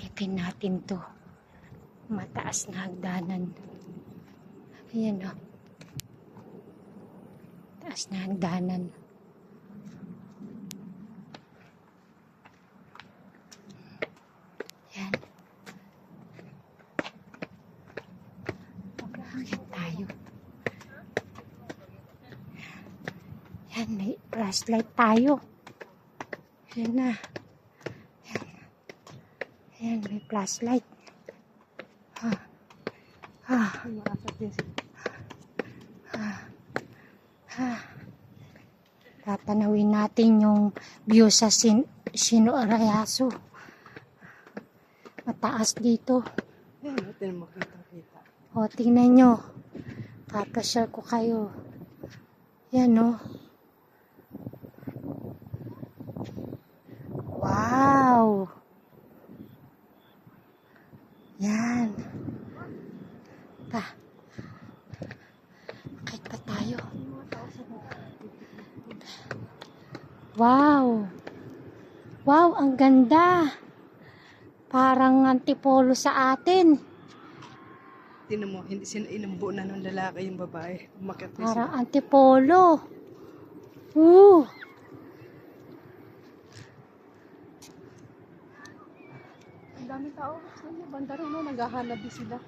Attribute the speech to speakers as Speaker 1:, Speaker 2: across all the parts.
Speaker 1: Akitin natin to. Mataas na hagdanan. Ayan o. Taas na hagdanan. Ayan. Akit tayo. Ayan, may flashlight tayo. Ayan na. Ayan, may flashlight. Tatanawin natin yung view sa Sino Arayaso. Mataas dito.
Speaker 2: Yan natin makita-kita.
Speaker 1: O, tingnan nyo. Papasyal ko kayo. Yan, o. Wow! Yan. Kahit pa tayo. Wow! Wow, ang ganda! Parang antipolo sa atin.
Speaker 2: Tinan mo, hindi sinainombo na ng lalaki yung babae. Umakyat na
Speaker 1: Parang
Speaker 2: sila.
Speaker 1: antipolo.
Speaker 2: Ang dami tao. Ano, banda rin, no? Naghahanabi sila.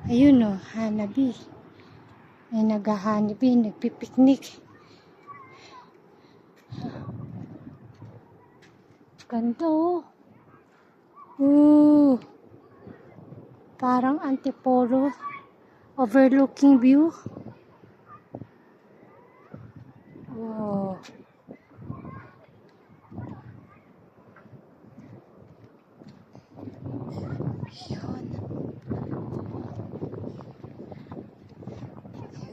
Speaker 1: Ayun o, hanabi. May naghahanabi, nagpipiknik. Ganda o. Parang antipolo. Overlooking view. Wow. Yun.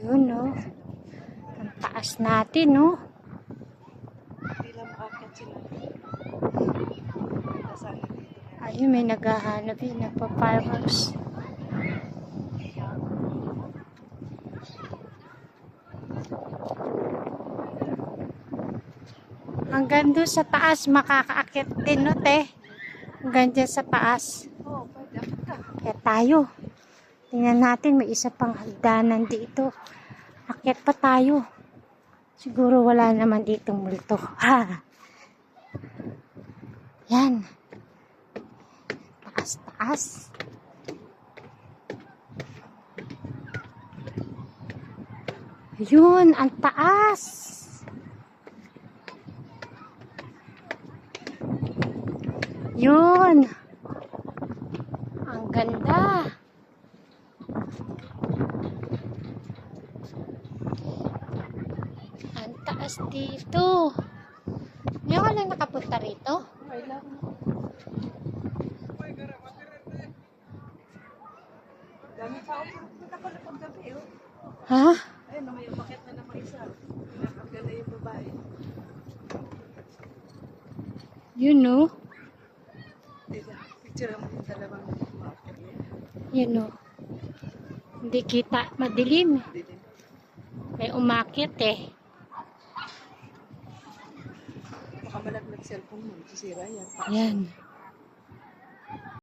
Speaker 1: Yun, no? Ang taas natin, no?
Speaker 2: Hindi lang makakyat sila. Nasaan dito.
Speaker 1: Ayun, may naghahanap yun. Nagpa-fireworks. Hanggang doon sa taas, makakaakit din, no, te? Hanggang dyan sa taas.
Speaker 2: Oo, pwede akit ka.
Speaker 1: Kaya tayo. Tingnan natin, may isa pang hagdanan dito. Akyat pa tayo. Siguro wala naman ditong multo. Yan. Taas, taas. Yun, ang taas. Yun. Ang ganda. Ang taas dito. Ngayon ka lang nakapunta rito?
Speaker 2: Okay lang. Dami tao. Punta ko na paggabi, oh.
Speaker 1: Ha?
Speaker 2: Ayun, may umakyat na naman isa. Pinakaganda yung babae.
Speaker 1: Yun, no?
Speaker 2: Picture mo yung dalawang umakyat niya.
Speaker 1: Yun, no? Hindi kita. Madilim.
Speaker 2: Hindi.
Speaker 1: May umakit eh.
Speaker 2: Baka malaglag cellphone mo. Sisira yan.
Speaker 1: Yan.